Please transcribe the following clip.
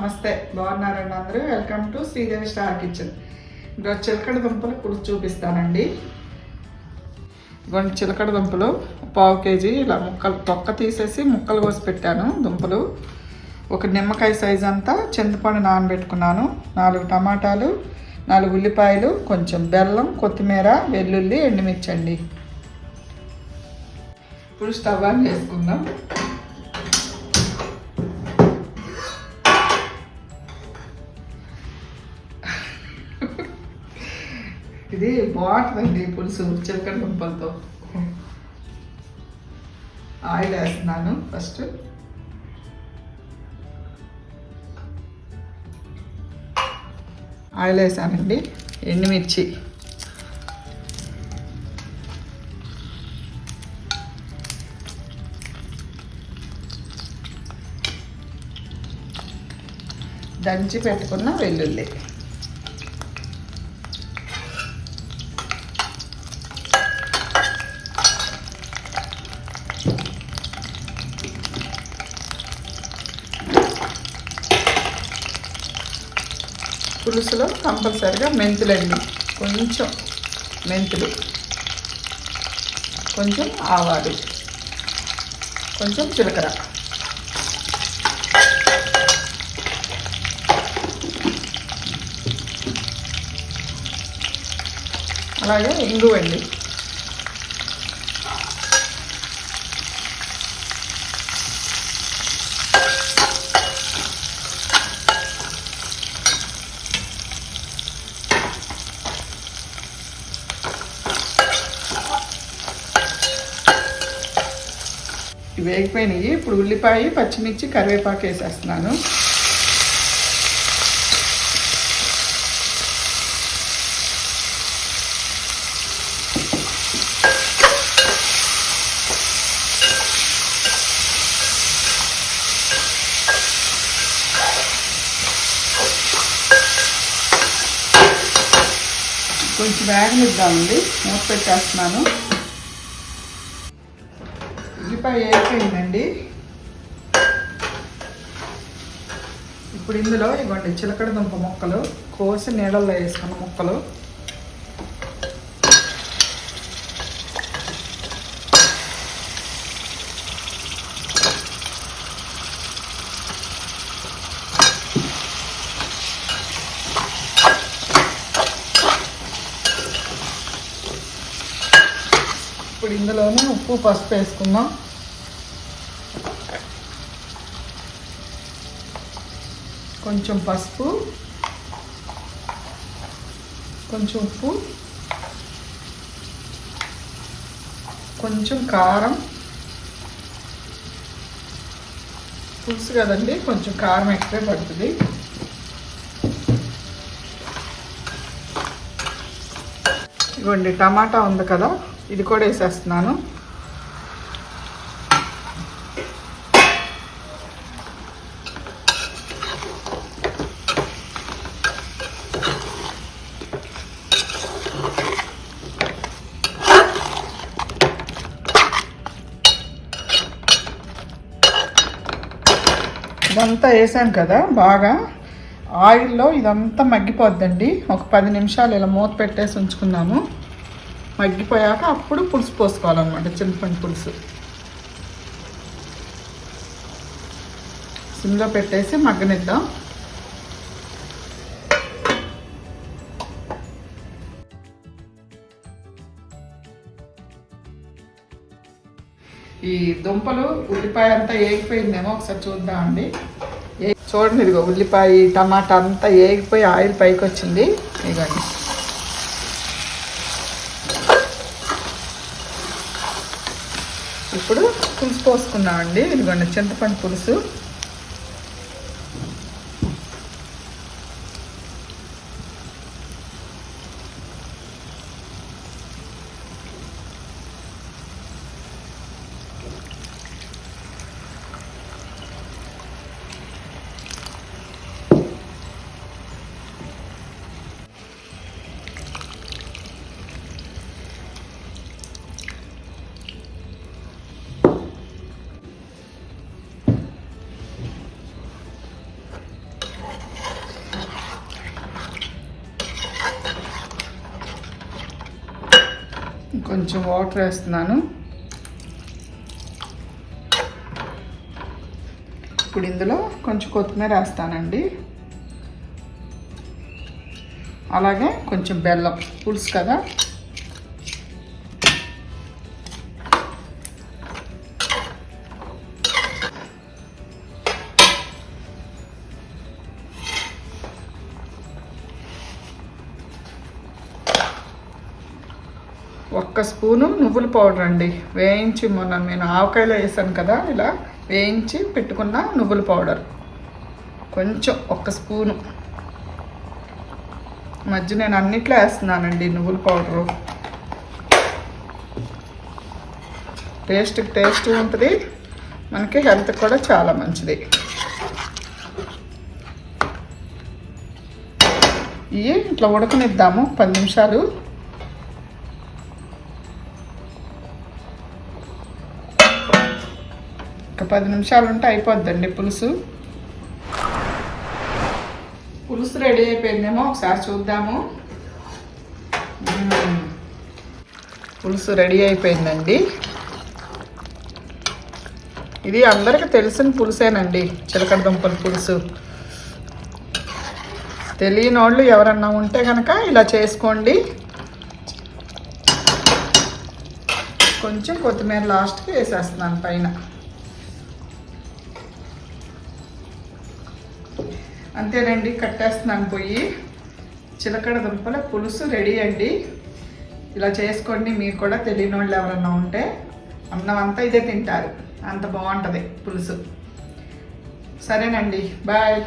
నమస్తే, బాగున్నారండి అందరూ. Welcome to Sridevi star kitchen. ఈరోజు చిలకడ దుంపలు పులుసు చూపిస్తానండి. ఇవ్వండి చిలకడ దుంపలు 1/2 కేజీ ఇలా ముక్కలు తొక్క తీసేసి ముక్కలు కోసి పెట్టాను. దుంపలు ఒక నిమ్మకాయ సైజ్ అంతా చింతపండు నానబెట్టుకున్నాను. 4 టమాటాలు, 4 ఉల్లిపాయలు, కొంచెం బెల్లం, కొత్తిమీర, వెల్లుల్లి, ఎండుమిర్చి అండి. ఇప్పుడు స్టవ్ ఆన్ చేసుకుందాం. ఇది బాగుంటుందండి పులుసు చిలకడ దుంపలతో. ఆయిల్ వేస్తున్నాను. ఫస్ట్ ఆయిల్ వేసానండి. ఎండుమిర్చి, దంచి పెట్టుకున్న వెల్లుల్లి, పులుసులో కంపల్సరిగా మెంతులండి. కొంచెం మెంతులు, కొంచెం ఆవాలు, కొంచెం జీలకర్ర, అలాగే ఇంగువ అండి. వేగిపోయినాయి. ఇప్పుడు ఉల్లిపాయ, పచ్చిమిర్చి, కరివేపాకు వేసేస్తున్నాను. కొంచెం వేగనిద్దామండి. మూత పెట్టేస్తున్నాను. ఉల్లిపాయ వేగిపోయిందండి. ఇప్పుడు ఇందులో ఇవ్వండి చిలకడ దుంప ముక్కలు కోసి నీళ్ళల్లో వేసుకున్న ముక్కలు, ఇప్పుడు ఇందులోనే ఉప్పు, పసుపు వేసుకుందాం. కొంచెం పసుపు, కొంచెం ఉప్పు, కొంచెం కారం. పులుసు కదండి, కొంచెం కారం ఎక్కువే పడుతుంది. ఇవ్వండి టమాటా ఉంది కదా, ఇది కూడా వేసేస్తున్నాను. ఇదంతా వేసాను కదా, బాగా ఆయిల్లో ఇదంతా మగ్గిపోద్దండి. ఒక 10 నిమిషాలు ఇలా మూత పెట్టేసి ఉంచుకుందాము. మగ్గిపోయాక అప్పుడు పులుసు పోసుకోవాలన్నమాట. చింతపండు పులుసు సిమ్లో పెట్టేసి మగ్గనిద్దాం. ఈ దుంపలు ఉల్లిపాయ అంతా వేగిపోయిందేమో ఒకసారి చూద్దామండి. చూడండి, ఇదిగో ఉల్లిపాయ టమాటా అంతా వేగిపోయి ఆయిల్ పైకి వచ్చింది. ఇదిగోండి ఇప్పుడు పులుసు పోసుకున్నామండి. ఇదిగోండి చింతపండు పులుసు. కొంచెం వాటర్ వేస్తున్నాను. ఇప్పుడు ఇందులో కొంచెం కొత్తిమీర వేస్తానండి. అలాగే కొంచెం బెల్లం, పులుసు కదా. ఒక్క స్పూను నువ్వుల పౌడర్ అండి, వేయించి మొన్న నేను ఆవకాయలో వేసాను కదా, ఇలా వేయించి పెట్టుకున్న నువ్వుల పౌడర్ కొంచెం, ఒక్క స్పూను. మధ్య నేను అన్నిట్లో వేస్తున్నానండి నువ్వుల పౌడరు. టేస్ట్ ఉంటుంది, మనకి హెల్త్ కూడా చాలా మంచిది. ఇవి ఇట్లా ఉడకనిద్దాము 10 నిమిషాలు. ఒక 10 నిమిషాలు ఉంటే అయిపోద్దండి పులుసు. పులుసు రెడీ అయిపోయిందేమో ఒకసారి చూద్దాము. పులుసు రెడీ అయిపోయిందండి. ఇది అందరికీ తెలిసిన పులుసేనండి, చిలకడ దుంపల పులుసు. తెలియని వాళ్ళు ఎవరన్నా ఉంటే కనుక ఇలా చేసుకోండి. కొంచెం కొత్తిమీర లాస్ట్కి వేసేస్తున్నాను పైన. అంతేనండి, కట్టేస్తున్నాను పొయ్యి. చిలకడ దుంపల పులుసు రెడీ అండి. ఇలా చేసుకోండి, మీకు కూడా తెలియని వాళ్ళు ఎవరన్నా ఉంటే. అన్నం అంతా ఇదే తింటారు, అంత బాగుంటుంది పులుసు. సరేనండి, బాయ్.